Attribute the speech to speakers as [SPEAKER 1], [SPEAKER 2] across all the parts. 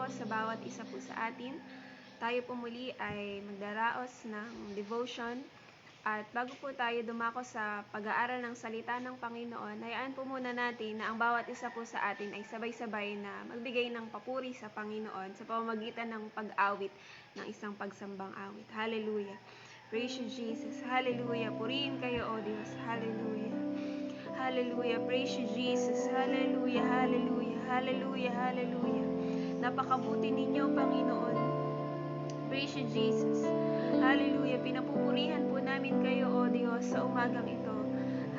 [SPEAKER 1] po sa bawat isa po sa atin. Tayo po muli ay magdaraos ng devotion. At bago po tayo dumako sa pag-aaral ng salita ng Panginoon, hayaan po muna natin na ang bawat isa po sa atin ay sabay-sabay na magbigay ng papuri sa Panginoon sa pamamagitan ng pag-awit ng isang pagsambang awit. Hallelujah! Praise you, Jesus. Hallelujah! Purihin kayo, O Diyos. Hallelujah! Hallelujah! Praise you, Jesus. Hallelujah! Hallelujah! Hallelujah! Hallelujah! Napakabuti ninyo, Panginoon. Praise you, Jesus. Hallelujah. Pinapupurihan po namin kayo, O Diyos, sa umagang ito.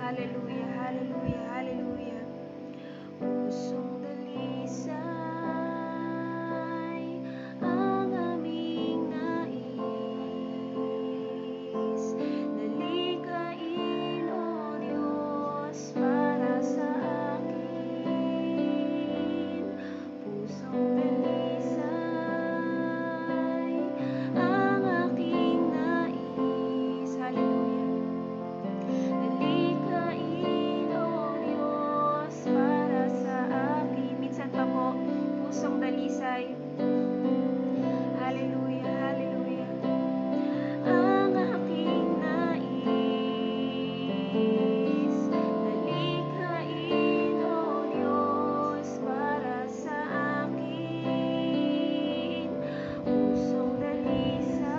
[SPEAKER 1] Hallelujah. Hallelujah. Hallelujah. Pusong dalisay ang aming nais. Dalikain, O Diyos, para sa akin. Pusong dalisay ang aking nais. Hallelujah. Dalikain, O Diyos, para sa akin. Minsan pa po, pusong dalisay. Hallelujah, hallelujah. Ang aking nais. Dalikain, O Diyos, para sa akin. Pusong dalisay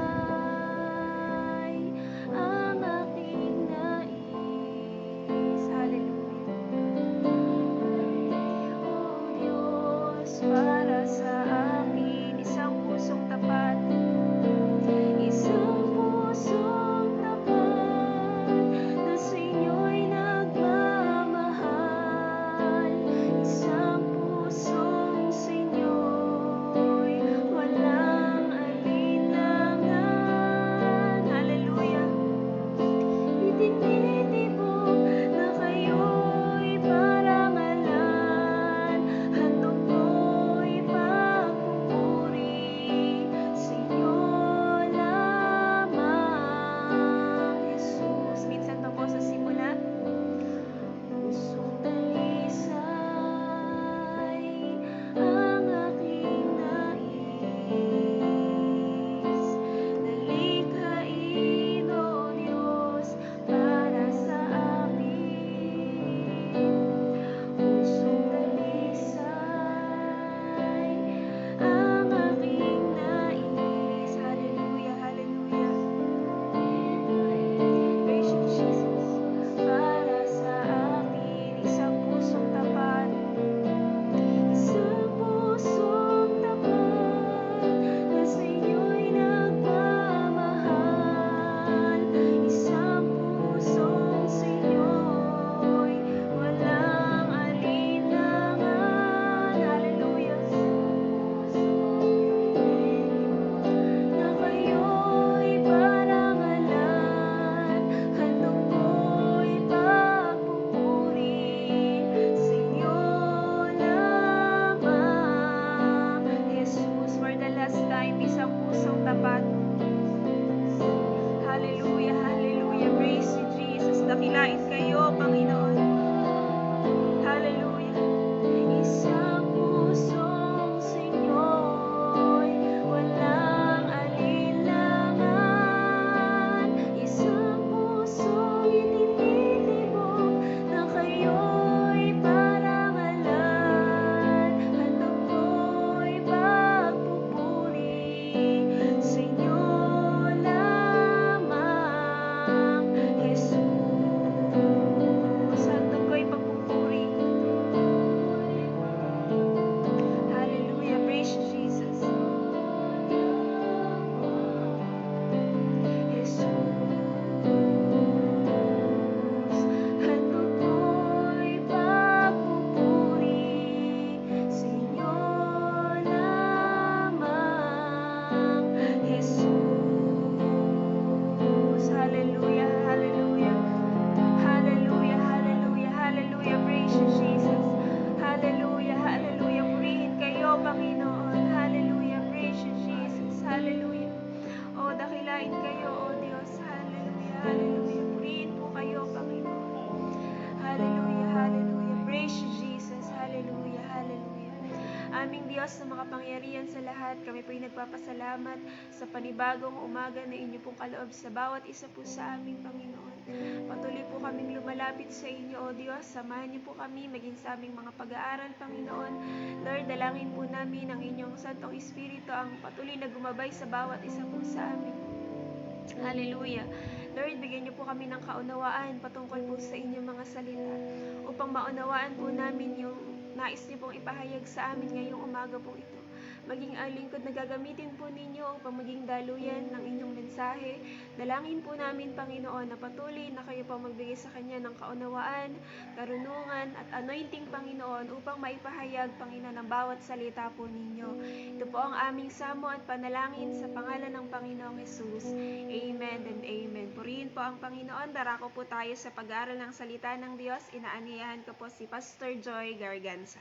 [SPEAKER 1] ang aking nais. Hallelujah. O Diyos, para sa akin. na lahat, kami po'y nagpapasalamat sa panibagong umaga na inyo pong kaloob sa bawat isa po sa aming Panginoon. Patuloy po kaming lumalapit sa inyo, O Diyos. Samahan niyo po kami maging sa aming mga pag-aaral, Panginoon. Lord, dalangin po namin ang inyong Santong Espiritu ang patuloy na gumabay sa bawat isa po sa amin. Hallelujah. Lord, bigyan niyo po kami ng kaunawaan patungkol po sa inyong mga salita upang maunawaan po namin yung nais niyo pong ipahayag sa amin ngayong umaga po ito. Maging ang lingkod na gagamitin po ninyo upang maging daluyan ng inyong mensahe. Dalangin po namin, Panginoon, na patuloy na kayo po magbigay sa Kanya ng kaunawaan, karunungan at anointing, Panginoon, upang maipahayag, Panginoon, ang bawat salita po ninyo. Ito po ang aming samo at panalangin sa pangalan ng Panginoong Jesus. Amen and amen. Purihin po ang Panginoon. Darako po tayo sa pag-aaral ng salita ng Diyos. Inaaniyahan ko po si Pastor Joy Garganza.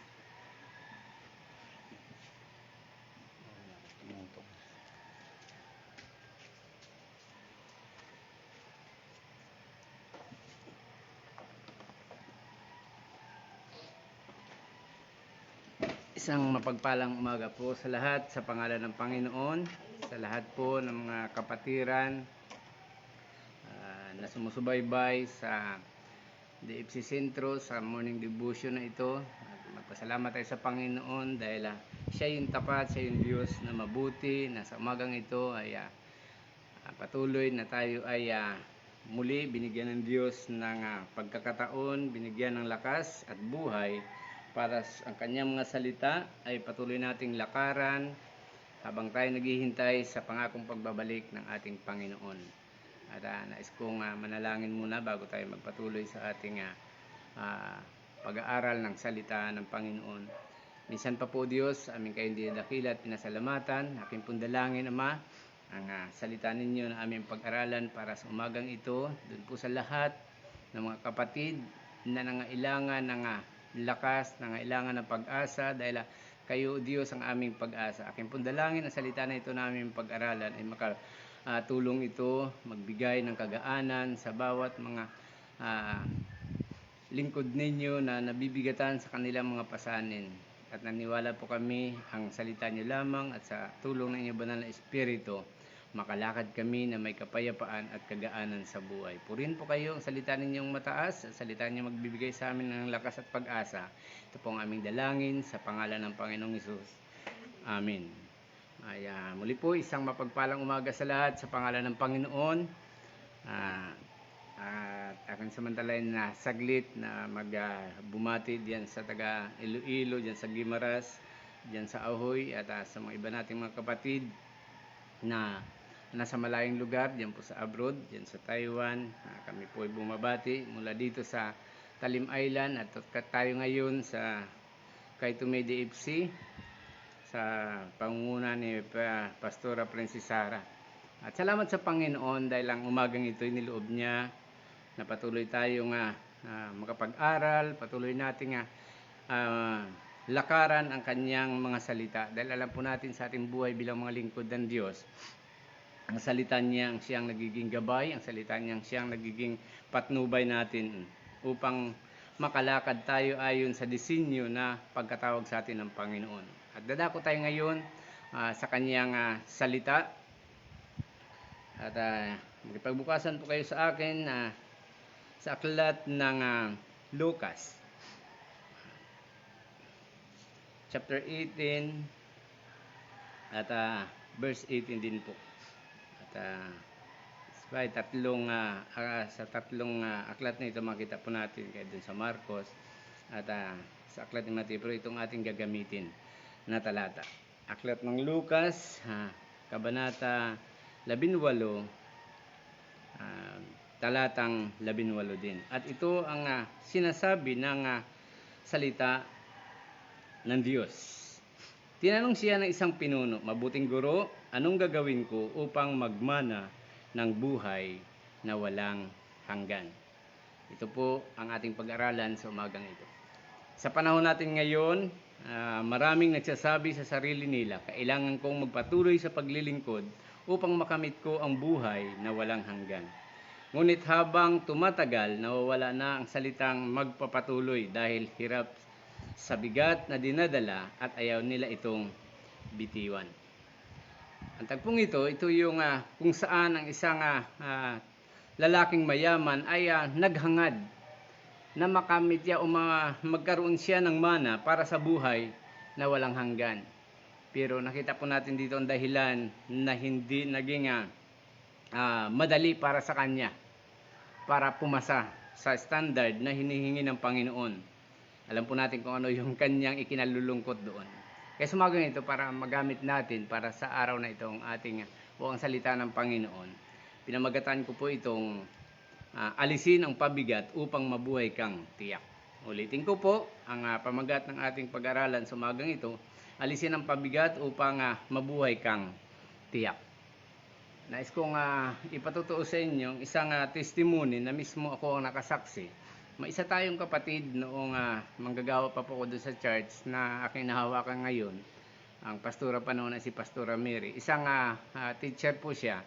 [SPEAKER 2] Isang mapagpalang umaga po sa lahat sa pangalan ng Panginoon, sa lahat po ng mga kapatiran na sumusubaybay sa DFC Sentro sa morning devotion na ito. At magpasalamat tayo sa Panginoon dahil siya yung tapat, siya yung Diyos na mabuti, na sa umagang ito ay patuloy na tayo ay muli binigyan ng Diyos ng pagkakataon, binigyan ng lakas at buhay para ang kanyang mga salita ay patuloy nating lakaran habang tayo naghihintay sa pangakong pagbabalik ng ating Panginoon. At nais kong manalangin muna bago tayo magpatuloy sa ating pag-aaral ng salita ng Panginoon. Minsan pa po, Diyos, aming kayong dinadakila at pinasalamatan. Aking pong dalangin, Ama, ang salita ninyo na aming pag-aralan para sa umagang ito, doon po sa lahat ng mga kapatid na nangailangan ng lakas, nangailangan ng pag-asa dahil kayo, Diyos, ang aming pag-asa. Aking pong dalangin ang salita na ito na aming pag-aralan ay makatulong ito, magbigay ng kagaanan sa bawat mga lingkod ninyo na nabibigatan sa kanilang mga pasanin. At naniwala po kami ang salita niyo lamang at sa tulong ng inyong banal na Espiritu, makalakad kami na may kapayapaan at kagaanan sa buhay. Purihin po kayo ang salita ninyong mataas, ang salita niyo magbibigay sa amin ng lakas at pag-asa. Ito po ang aming dalangin sa pangalan ng Panginoong Hesus. Amen. Muli po, isang mapagpalang umaga sa lahat sa pangalan ng Panginoon. At aking samantalain na saglit na magbumati diyan sa taga Iloilo, diyan sa Guimaras, diyan sa Ahoy at sa mga iba nating mga kapatid na nasa malayong lugar, diyan po sa abroad, diyan sa Taiwan. Kami po ay bumabati mula dito sa Talim Island at tayo ngayon sa Kaitume DFC sa pangunguna ni Pastora Princess Sara. At salamat sa Panginoon dahil ang umagang ito niloob niya na patuloy tayong makapag-aral, patuloy nating lakaran ang kanyang mga salita. Dahil alam po natin sa ating buhay bilang mga lingkod ng Diyos, ang salita niya ang siyang nagiging gabay, ang salita niya ang siyang nagiging patnubay natin upang makalakad tayo ayon sa disenyo na pagkatawag sa atin ng Panginoon. At dadako tayo ngayon sa kanyang salita. At magpagbukasan po kayo sa akin sa aklat ng Lucas chapter 18 at verse 18 din po. At sa tatlong aklat na ito makita po natin kaya dun sa Marcos at sa aklat ni Mateo, pero itong ating gagamitin na talata. Aklat ng Lucas, kabanata 18, talatang 18 din. At ito ang sinasabi ng salita ng Diyos. Tinanong siya ng isang pinuno, "Mabuting guro, anong gagawin ko upang magmana ng buhay na walang hanggan?" Ito po ang ating pag-aralan sa umagang ito. Sa panahon natin ngayon, maraming nagsasabi sa sarili nila, kailangan kong magpatuloy sa paglilingkod upang makamit ko ang buhay na walang hanggan. Ngunit habang tumatagal, nawawala na ang salitang magpapatuloy dahil hirap sa bigat na dinadala at ayaw nila itong bitiwan. Ang tagpong ito yung kung saan ang isang lalaking mayaman ay naghangad na makamit niya o magkaroon siya ng mana para sa buhay na walang hanggan. Pero nakita po natin dito ang dahilan na hindi naging madali para sa kanya para pumasa sa standard na hinihingi ng Panginoon. Alam po natin kung ano yung kanyang ikinalulungkot doon. Kaya sumagang ito para magamit natin para sa araw na itong ating o ang salita ng Panginoon. Pinamagatan ko po itong alisin ang pabigat upang mabuhay kang tiyak. Ulitin ko po ang pamagat ng ating pag-aralan sa umagang ito. Alisin ang pabigat upang mabuhay kang tiyak. Nais kong ipatutuo sa inyo isang testimony na mismo ako ang nakasaksi. May isa tayong kapatid noong manggagawa pa po ako doon sa church na aking nahawakan ngayon. Ang pastora pa noon ay si Pastora Mary. Isang teacher po siya.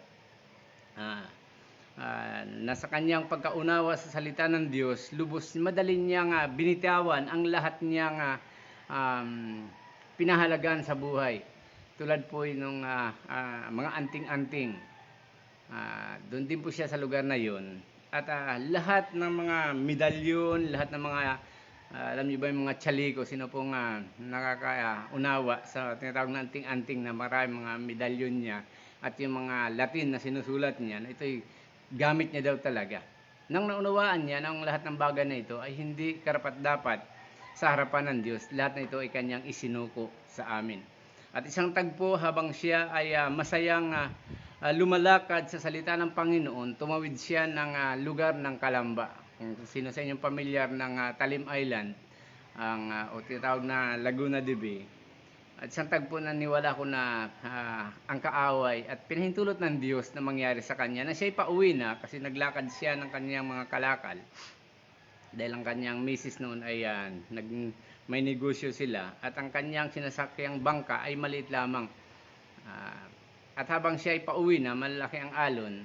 [SPEAKER 2] Nasa kanyang pagkaunawa sa salita ng Diyos, lubos madali niyang binitawan ang lahat niyang pinahalagan sa buhay. Tulad po nung mga anting-anting. Doon din po siya sa lugar na yun. At lahat ng mga medalyon, lahat ng mga, alam niyo ba yung mga chaliko, sino pong nakakaunawa sa tinatawag na anting-anting na maraming mga medalyon niya at yung mga Latin na sinusulat niya, na ito'y gamit niya daw talaga. Nang naunawaan niya ng lahat ng bagay na ito ay hindi karapat-dapat sa harapan ng Diyos. Lahat na ito ay kanyang isinuko sa amin. At isang tagpo habang siya ay masayang lumalakad sa salita ng Panginoon, tumawid siya ng lugar ng Calamba. Kung sino sa inyong pamilyar ng Talim Island, o tinatawag na Laguna de Bay. At isang tagpo na niwala ko na ang kaaway at pinahintulot ng Diyos na mangyari sa kanya na siya'y pauwi na kasi naglakad siya ng kanyang mga kalakal. Dahil ang kanyang misis noon ay may negosyo sila at ang kanyang sinasakyang bangka ay maliit lamang. At habang siya ay pauwi na, malaki ang alon,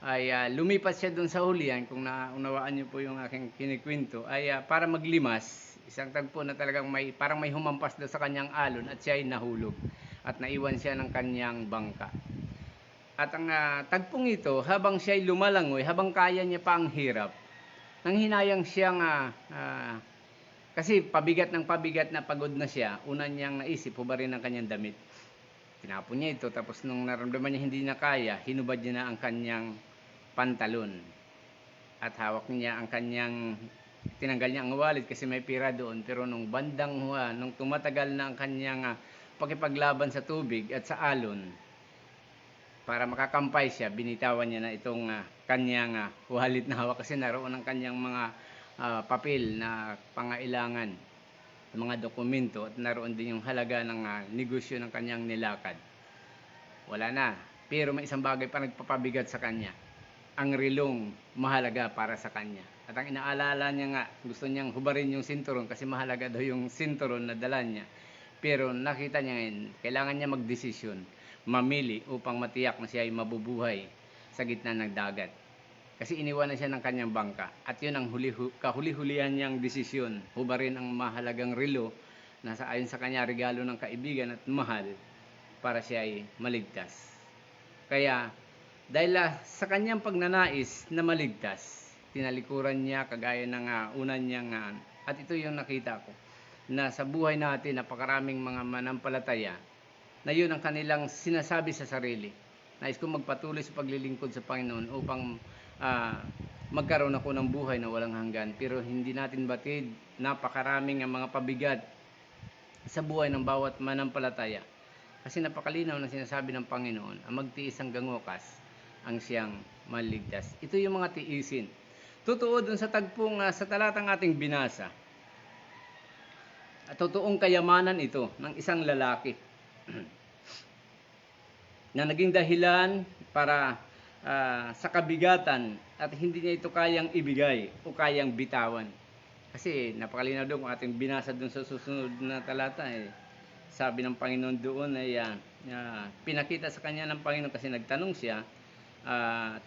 [SPEAKER 2] ay lumipat siya doon sa hulihan, kung naunawaan niyo po yung aking kinikwento, ay para maglimas, isang tagpo na talagang parang may humampas doon sa kanyang alon at siya ay nahulog at naiwan siya ng kanyang bangka. At ang tagpong ito, habang siya ay lumalangoy, habang kaya niya pa ang hirap, nanghinayang siyang, kasi pabigat na pagod na siya, una niyang naisip, hubarin ang kanyang damit. Tinapon niya ito, tapos nung naramdaman niya hindi na kaya, hinubad niya na ang kanyang pantalon. At hawak niya ang kanyang, tinanggal niya ang wallet kasi may pira doon. Pero nung bandang nung tumatagal na ang kanyang pakipaglaban sa tubig at sa alon, para makakampay siya, binitawan niya na itong kanyang wallet na hawak kasi naroon ang kanyang mga papel na pangailangan, mga dokumento, at naroon din yung halaga ng negosyo ng kanyang nilakad. Wala na. Pero may isang bagay pa nagpapabigat sa kanya. Ang relong mahalaga para sa kanya. At ang inaalala niya nga, gusto niyang hubarin yung sinturon kasi mahalaga daw yung sinturon na dala niya. Pero nakita niya ngayon, kailangan niya magdesisyon, mamili upang matiyak na siya ay mabubuhay sa gitna ng dagat. Kasi iniwan na siya ng kanyang bangka. At yun ang kahuli-hulihan niyang desisyon. Hubarin ang mahalagang relo na ayon sa kanya regalo ng kaibigan at mahal para siya ay maligtas. Kaya dahil sa kanyang pagnanais na maligtas, tinalikuran niya kagaya ng una niyang at ito yung nakita ko na sa buhay natin napakaraming mga manampalataya na yun ang kanilang sinasabi sa sarili. Nais kong magpatuloy sa paglilingkod sa Panginoon upang magkaroon ako ng buhay na walang hanggan. Pero hindi natin batid, napakaraming mga pabigat sa buhay ng bawat manampalataya. Kasi napakalinaw na sinasabi ng Panginoon, ang magtiis hanggang wakas ang siyang maligtas. Ito yung mga tiisin. Totoo dun sa tagpong sa talatang ating binasa. At totoong kayamanan ito ng isang lalaki na naging dahilan para sa kabigatan at hindi niya ito kayang ibigay o kayang bitawan. Kasi napakalinaw doon kung ating binasa doon sa susunod na talata, sabi ng Panginoon doon ay pinakita sa kanya ng Panginoon kasi nagtanong siya,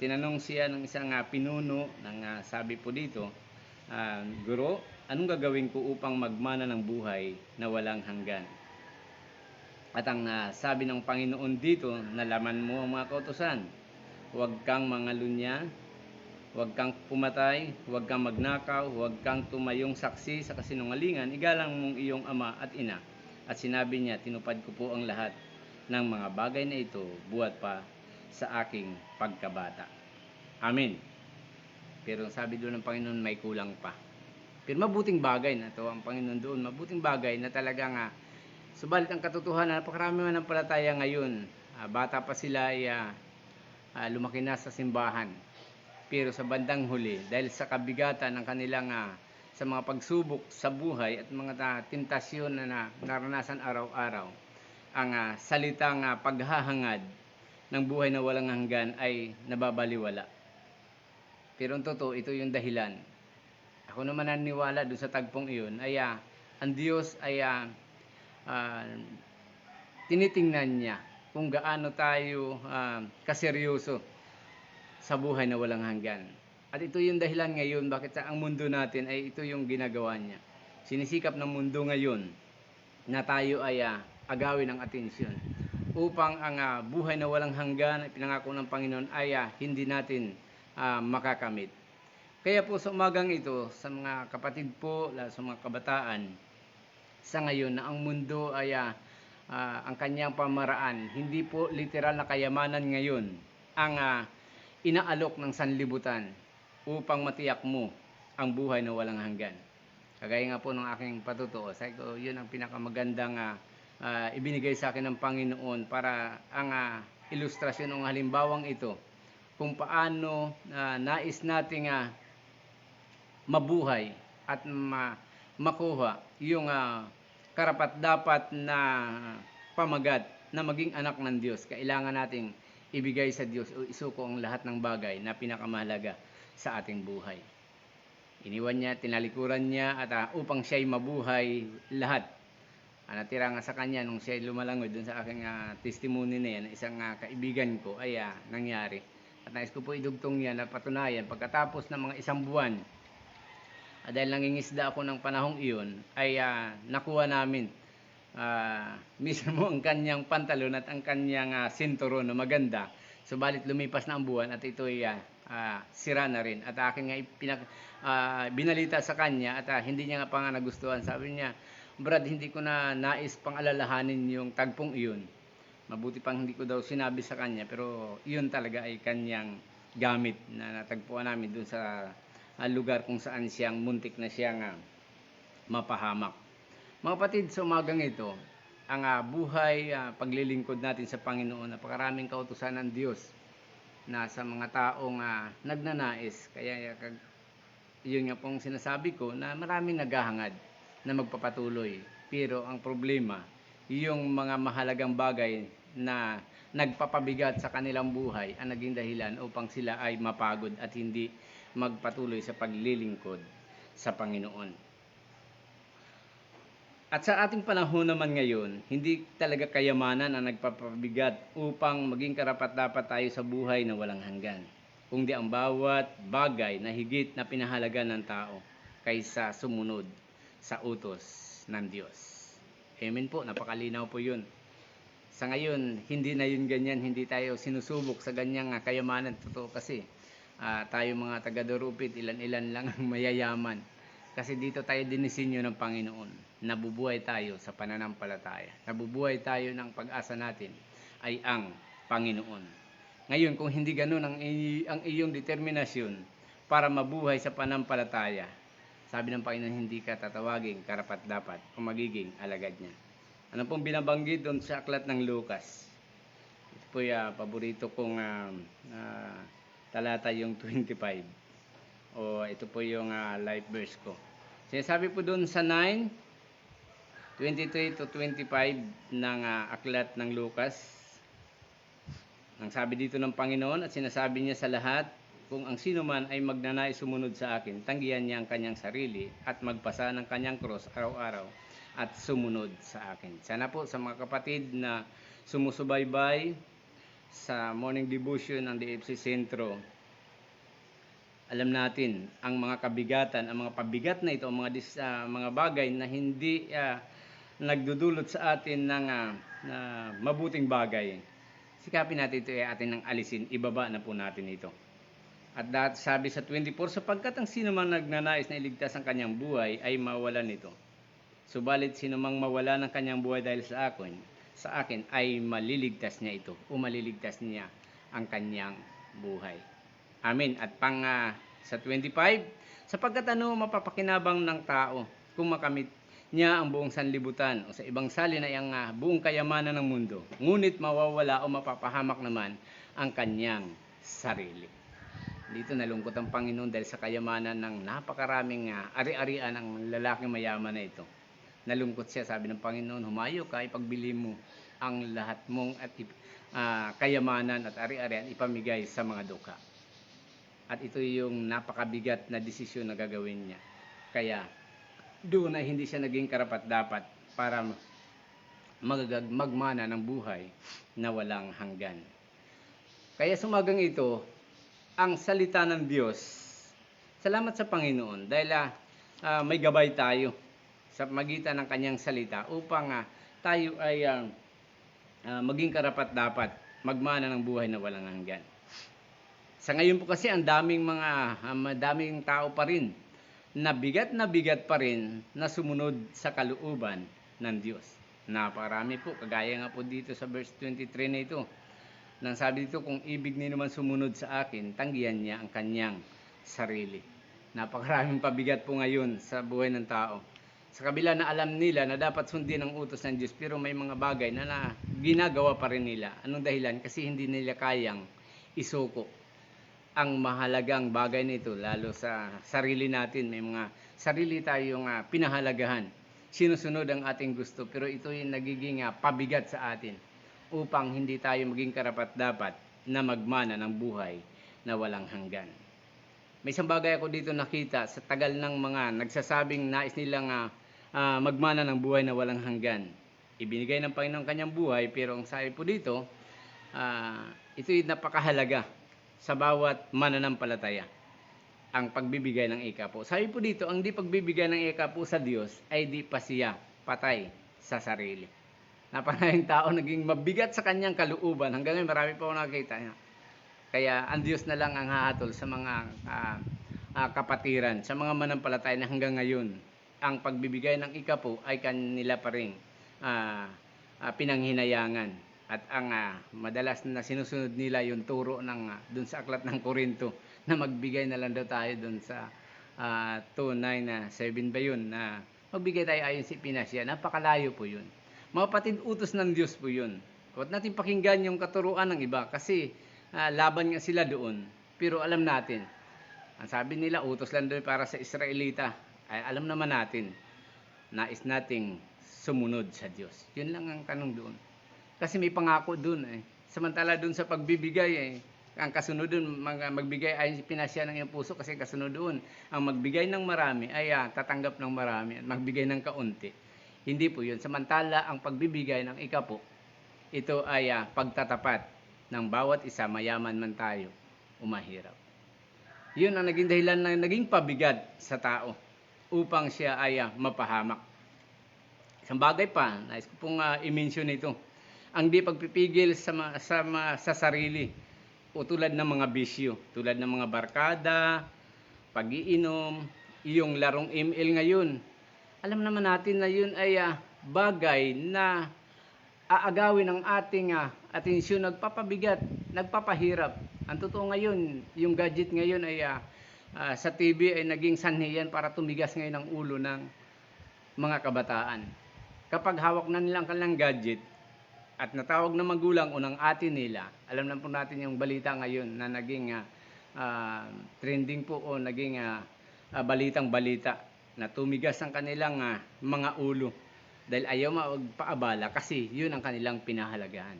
[SPEAKER 2] tinanong siya ng isang pinuno ng sabi po dito, Guro, anong gagawin ko upang magmana ng buhay na walang hanggan? At ang sabi ng Panginoon dito, nalaman mo ang mga kautusan. Huwag kang mangalunya, huwag kang pumatay, huwag kang magnakaw, huwag kang tumayong saksi sa kasinungalingan, igalang mong iyong ama at ina. At sinabi niya, tinupad ko po ang lahat ng mga bagay na ito buhat pa sa aking pagkabata. Amen. Pero sabi doon ng Panginoon, may kulang pa. Pero mabuting bagay na to ang Panginoon doon, mabuting bagay na talagang subalit ang katotohanan, napakarami man ng palataya ngayon. Bata pa sila ay lumaki na sa simbahan. Pero sa bandang huli, dahil sa kabigatan ng kanilang sa mga pagsubok sa buhay at mga tentasyon na naranasan araw-araw, ang salitang paghahangad ng buhay na walang hanggan ay nababaliwala. Pero ang totoo, ito yung dahilan. Ako naman naniniwala doon sa tagpong iyon ay ang Diyos ay tinitingnan niya kung gaano tayo kaseryoso sa buhay na walang hanggan. At ito yung dahilan ngayon bakit ang mundo natin ay ito yung ginagawa niya. Sinisikap ng mundo ngayon na tayo ay agawin ng atensyon upang ang buhay na walang hanggan ay pinangako ng Panginoon ay hindi natin makakamit. Kaya po sa umagang ito, sa mga kapatid po, sa mga kabataan, sa ngayon na ang mundo ay ang kanyang pamaraan, hindi po literal na kayamanan ngayon ang inaalok ng sanlibutan upang matiyak mo ang buhay na walang hanggan. Kagaya nga po ng aking patutuo, sabi ko, yun ang pinakamagandang ibinigay sa akin ng Panginoon para ang ilustrasyon ng halimbawang ito kung paano nais nating mabuhay at makuha yung karapat-dapat na pamagat na maging anak ng Diyos. Kailangan nating ibigay sa Diyos o isuko ang lahat ng bagay na pinakamahalaga sa ating buhay. Iniwan niya, tinalikuran niya at upang siya'y mabuhay lahat. Natira nga sa kanya nung siya'y lumalangoy dun sa aking testimony na yan, isang kaibigan ko ay nangyari. At nais ko po idugtong yan na patunayan pagkatapos ng mga isang buwan, dahil nangingisda ako ng panahong iyon, ay nakuha namin mismo ang kanyang pantalon at ang kanyang sinturon na maganda. Subalit lumipas na ang buwan at ito ay sira na rin. At akin nga binalita sa kanya at hindi niya nga pa nga nagustuhan. Sabi niya, Brad, hindi ko na nais pang alalahanin yung tagpong iyon. Mabuti pang hindi ko daw sinabi sa kanya, pero iyon talaga ay kanyang gamit na natagpuan namin dun sa lugar kung saan siyang muntik na siyang mapahamak. Mga kapatid, sa umagang ito, ang buhay, paglilingkod natin sa Panginoon, napakaraming kautusan ng Diyos na sa mga taong nagnanais. Kaya yun nga pong sinasabi ko na maraming naghahangad na magpapatuloy. Pero ang problema, yung mga mahalagang bagay na nagpapabigat sa kanilang buhay ang naging dahilan upang sila ay mapagod at hindi magpatuloy sa paglilingkod sa Panginoon. At sa ating panahon naman ngayon, hindi talaga kayamanan ang nagpapabigat upang maging karapat-dapat tayo sa buhay na walang hanggan, kundi ang bawat bagay na higit na pinahalaga ng tao kaysa sumunod sa utos ng Diyos. Amen po, napakalinaw po yun. Sa ngayon, hindi na yun ganyan, hindi tayo sinusubok sa ganyang kayamanan. Totoo kasi, tayo mga taga-Dorupit, ilan-ilan lang ang mayayaman. Kasi dito tayo dinisenyo ng Panginoon. Nabubuhay tayo sa pananampalataya. Nabubuhay tayo ng pag-asa natin ay ang Panginoon. Ngayon, kung hindi ganun ang iyong determinasyon para mabuhay sa pananampalataya, sabi ng Panginoon, hindi ka tatawaging karapat-dapat o magiging alagad niya. Ano pong binabanggit doon sa aklat ng Lucas? Ito po yung paborito kong talata yung 25. O ito po yung life verse ko. Sinasabi po doon sa 9:23 to 25 ng aklat ng Lucas. Ang sabi dito ng Panginoon at sinasabi niya sa lahat, kung ang sino man ay magnanais sumunod sa akin, tanggihan niya ang kanyang sarili at magpasa ng kanyang cross araw-araw at sumunod sa akin. Sana po sa mga kapatid na sumusubaybay sa morning devotion ng DFC Sentro, alam natin ang mga kabigatan, ang mga pabigat na ito, mga bagay na hindi nagdudulot sa atin ng na mabuting bagay, sikapin natin ito ay atin ng alisin, ibaba na po natin ito. At sabi sa 24, sapagkat ang sino mang nagnanais na iligtas ang kanyang buhay ay mawalan nito. Subalit sino mang mawala ng kanyang buhay dahil sa akin ay maliligtas niya ito o maliligtas niya ang kanyang buhay. Amen. At sa 25, sapagkat ano mapapakinabang ng tao kung makamit niya ang buong sanlibutan o sa ibang salin ay ang buong kayamanan ng mundo, ngunit mawawala o mapapahamak naman ang kanyang sarili. Dito nalungkot ang Panginoon dahil sa kayamanan ng napakaraming ari-arian ng lalaking mayaman na ito. Nalungkot siya, sabi ng Panginoon, humayo ka, ipagbili mo ang lahat mong kayamanan at ari-arian ipamigay sa mga duka. At ito yung napakabigat na desisyon na gagawin niya. Kaya doon ay hindi siya naging karapat-dapat para magmana ng buhay na walang hanggan. Kaya sumagang ito, ang salita ng Diyos. Salamat sa Panginoon dahil may gabay tayo sa magitan ng kanyang salita upang tayo ay maging karapat-dapat magmana ng buhay na walang hanggan. Sa ngayon po kasi ang madaming tao pa rin na bigat pa rin na sumunod sa kalooban ng Diyos. Napakarami po, kagaya nga po dito sa verse 23 na ito. Nang sabi dito, kung ibig niyo naman sumunod sa akin, tanggihan niya ang kanyang sarili. Napakaraming pabigat po ngayon sa buhay ng tao. Sa kabila na alam nila na dapat sundin ang utos ng Diyos, pero may mga bagay na ginagawa pa rin nila. Anong dahilan? Kasi hindi nila kayang isuko ang mahalagang bagay nito, lalo sa sarili natin. May mga sarili tayong pinahalagahan. Sinusunod ang ating gusto, pero ito yung nagiging pabigat sa atin upang hindi tayo maging karapat-dapat na magmana ng buhay na walang hanggan. May isang bagay ako dito nakita sa tagal ng mga nagsasabing nais nilang magmana ng buhay na walang hanggan. Ibinigay ng Panginoon kanyang buhay, pero ang sabi po dito, ito'y napakahalaga sa bawat mananampalataya, ang pagbibigay ng ikapo. Sabi po dito, ang di pagbibigay ng ikapo sa Diyos ay di pa siya patay sa sarili. Naparaming tao naging mabigat sa kanyang kalooban. Hanggang ngayon marami pa ako nakakita. Kaya ang Diyos na lang ang hahatol sa mga kapatiran, sa mga manampalataya na hanggang ngayon ang pagbibigay ng ikapo ay kanila pa rin pinanghinayangan. At ang madalas na sinusunod nila yung turo ng dun sa aklat ng Korinto na magbigay na lang daw tayo dun sa 2:9-7 ba yun, na magbigay tayo ayon sa ipinasya. Napakalayo po yun. Mga kapatid, utos ng Diyos po yun. Huwag natin pakinggan yung katuruan ng iba kasi laban nga sila doon. Pero alam natin, ang sabi nila, utos lang doon para sa Israelita. Ay, alam naman natin, nais nating sumunod sa Diyos. Yun lang ang tanong doon. Kasi may pangako doon. Samantala doon sa pagbibigay, ang kasunod doon, magbigay ay pinasya ng iyong puso kasi kasunod doon. Ang magbigay ng marami ay tatanggap ng marami at magbigay ng kaunti. Hindi po yun. Samantala, ang pagbibigay ng ikapo, ito ay pagtatapat ng bawat isa, mayaman man tayo o mahirap. Yun ang naging dahilan na naging pabigat sa tao upang siya ay mapahamak. Isang bagay pa, nais ko pong i-mention ito, ang di pagpipigil sa sarili o tulad ng mga bisyo, tulad ng mga barkada, pag-iinom, iyong larong ML ngayon. Alam naman natin na yun ay bagay na aagawin ang ating atensyon, nagpapabigat, nagpapahirap. Ang totoo ngayon, yung gadget ngayon ay sa TV ay naging sanhi yan para tumigas ngayon ang ulo ng mga kabataan. Kapag hawak na nila ang kanilang gadget at natawag na magulang o ng ate nila, alam na po natin yung balita ngayon na naging trending po o naging balitang balita na tumigas ang kanilang mga ulo dahil ayaw magpaabala kasi yun ang kanilang pinahalagahan.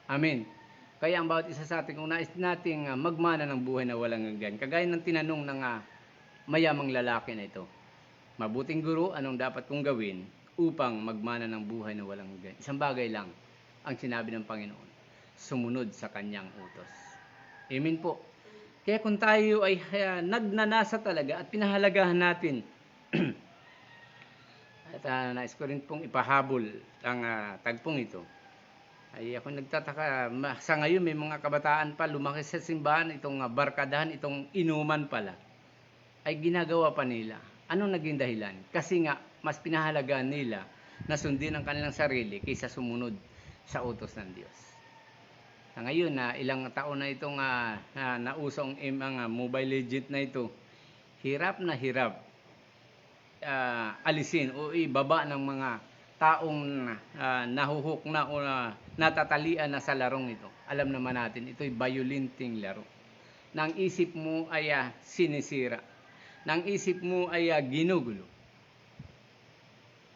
[SPEAKER 2] Amen. Kaya ang bawat isa sa atin, kung nais nating magmana ng buhay na walang hanggan, kagaya ng tinanong ng mayamang lalaki na ito, mabuting guro, anong dapat kong gawin upang magmana ng buhay na walang hanggan? Isang bagay lang ang sinabi ng Panginoon, sumunod sa kanyang utos. Amen po. Kaya kung tayo ay nagnanasa talaga at pinahalagahan natin, at nais ko rin pong ipahabol ang tagpong ito, Ay ako nagtataka, sa ngayon may mga kabataan pa lumaki sa simbahan, itong barkadahan, itong inuman pala, ay ginagawa pa nila. Anong naging dahilan? Kasi nga, mas pinahalagaan nila na sundin ang kanilang sarili kaysa sumunod sa utos ng Diyos. Ngayon na ilang taon na itong nausong mga Mobile Legend na ito, hirap na hirap alisin o ibaba ng mga taong nahuhuk na o natatalian na sa larong ito. Alam naman natin, ito'y violenting laro. Nang isip mo ay sinisira. Nang isip mo ay ginugulo.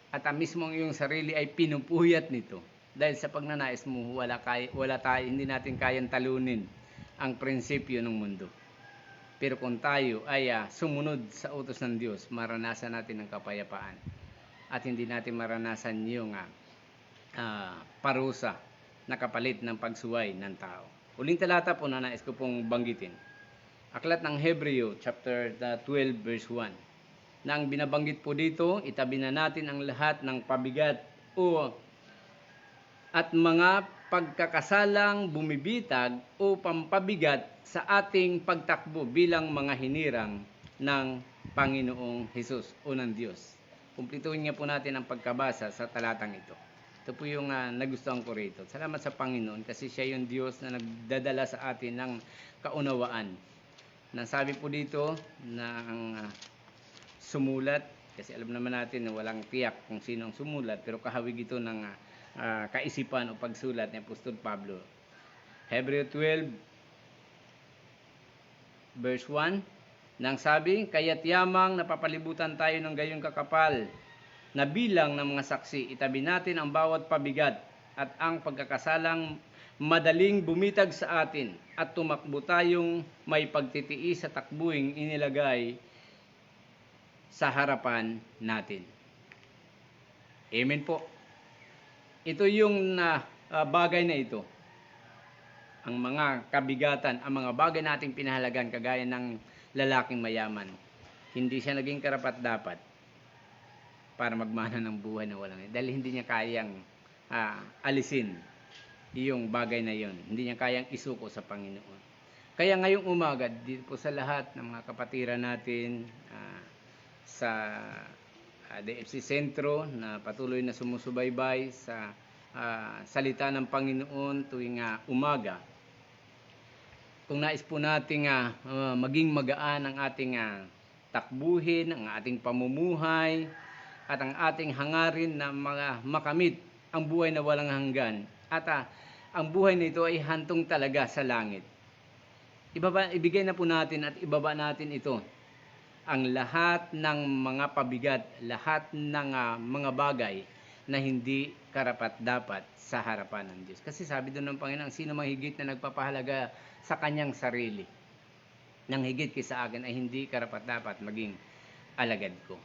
[SPEAKER 2] At mismo ang iyong sarili ay pinupuyat nito. Dahil sa pagnanais mo, hindi natin kayang talunin ang prinsipyo ng mundo. Pero kung tayo ay sumunod sa utos ng Diyos, maranasan natin ang kapayapaan. At hindi natin maranasan yung parusa na kapalit ng pagsuway ng tao. Uling talata po na nais ko pong banggitin. Aklat ng Hebreo, chapter 12, verse 1. Na ang binabanggit po dito, itabi na natin ang lahat ng pabigat at mga pagkakasalang bumibitag o pampabigat sa ating pagtakbo bilang mga hinirang ng Panginoong Hesus o ng Diyos. Kumplituhin nga po natin ang pagkabasa sa talatang ito. Ito po yung nagustuhan ko rito. Salamat sa Panginoon kasi siya yung Diyos na nagdadala sa atin ng kaunawaan. Nasabi po dito na ang sumulat, kasi alam naman natin na walang tiyak kung sino ang sumulat, pero kahawig ito ng kaisipan o pagsulat ni Apostol Pablo. Hebreo 12, verse 1, nang sabi, kaya't yamang napapalibutan tayo ng gayong kakapal na bilang ng mga saksi, itabi natin ang bawat pabigat at ang pagkakasalang madaling bumitag sa atin at tumakbo tayong may pagtitiis sa takbuing inilagay sa harapan natin. Amen po. Ito yung bagay na ito. Ang mga kabigatan, ang mga bagay nating pinahalagan kagaya ng lalaking mayaman. Hindi siya naging karapat-dapat para magmana ng buhay na walang dahil hindi niya kayang alisin yung bagay na yon. Hindi niya kayang isuko sa Panginoon. Kaya ngayong umaga, dito po sa lahat ng mga kapatiran natin sa DFC Sentro na patuloy na sumusubaybay sa salita ng Panginoon tuwing umaga. Kung nais po nating maging magaan ang ating takbuhin, ang ating pamumuhay, at ang ating hangarin na makamit ang buhay na walang hanggan. At ang buhay nito ay hantong talaga sa langit. Ibigay na po natin at ibaba natin ito. Ang lahat ng mga pabigat, lahat ng mga bagay na hindi karapat-dapat sa harapan ng Diyos. Kasi sabi doon ng Panginoon, sino mang higit na nagpapahalaga sa kanyang sarili, nang higit kaysa akin ay hindi karapat-dapat maging alagad ko.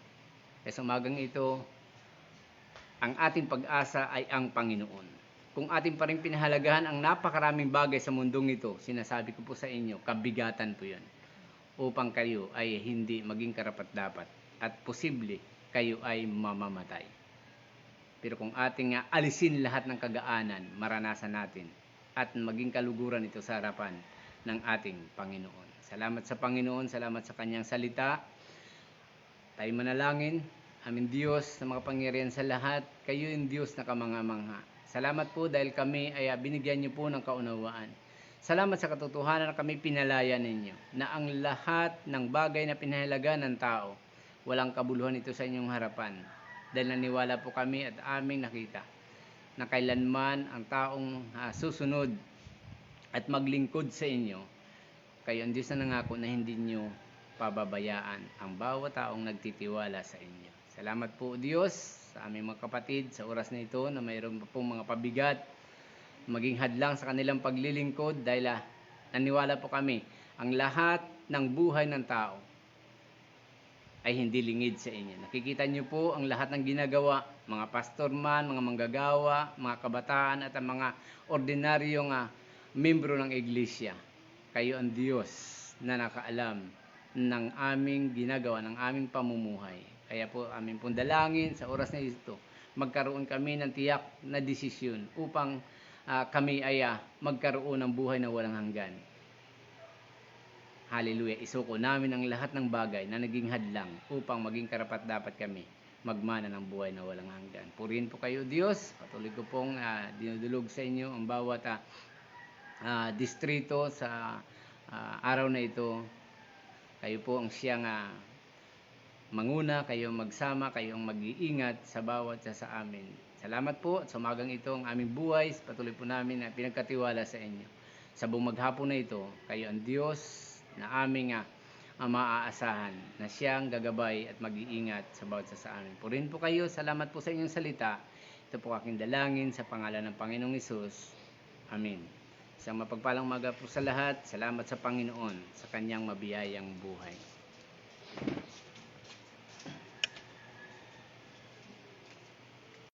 [SPEAKER 2] Kaya sa umagang ito, ang ating pag-asa ay ang Panginoon. Kung ating pa rin pinahalagahan ang napakaraming bagay sa mundong ito, sinasabi ko po sa inyo, kabigatan po yun. Upang kayo ay hindi maging karapat-dapat at posible kayo ay mamamatay. Pero kung ating alisin lahat ng kagaanan, maranasan natin at maging kaluguran ito sa harapan ng ating Panginoon. Salamat sa Panginoon, salamat sa kanyang salita. Tayo manalangin, aming Diyos na makapangyarihan sa lahat, kayo yung Diyos na kamangha-mangha. Salamat po dahil kami ay binigyan niyo po ng kaunawaan. Salamat sa katotohanan na kami pinalaya ninyo, na ang lahat ng bagay na pinahalaga ng tao, walang kabuluhan ito sa inyong harapan. Dahil naniwala po kami at aming nakita na kailanman ang taong susunod at maglingkod sa inyo, kayo ang Diyos na nangako na hindi nyo pababayaan ang bawat taong nagtitiwala sa inyo. Salamat po Diyos sa aming mga kapatid sa oras na ito na mayroon pa pong mga pabigat, maging hadlang sa kanilang paglilingkod dahil naniwala po kami ang lahat ng buhay ng tao ay hindi lingid sa inyo. Nakikita niyo po ang lahat ng ginagawa, mga pastor man, mga manggagawa, mga kabataan at ang mga ordinaryong membro ng iglesia. Kayo ang Diyos na nakaalam ng aming ginagawa, ng aming pamumuhay. Kaya po aming pong dalangin sa oras na ito, magkaroon kami ng tiyak na desisyon upang kami ay magkaroon ng buhay na walang hanggan. Hallelujah. Isuko namin ang lahat ng bagay na naging hadlang upang maging karapat-dapat kami magmana ng buhay na walang hanggan. Purihin po kayo, Diyos. Patuloy ko pong dinudulog sa inyo ang bawat distrito sa araw na ito. Kayo po ang siyang manguna, kayo magsama, kayong mag-iingat sa bawat sa amin. Salamat po at sa umagang ito ang aming buhay. Patuloy po namin na pinagkatiwala sa inyo. Sa buong maghapon na ito, kayo ang Diyos na aming maaasahan, na siyang gagabay at mag-iingat sa bawat sa amin. Purihin po kayo. Salamat po sa inyong salita. Ito po aking dalangin sa pangalan ng Panginoong Hesus. Amen. Isang mapagpalang umaga po sa lahat. Salamat sa Panginoon sa kanyang mabiyayang buhay.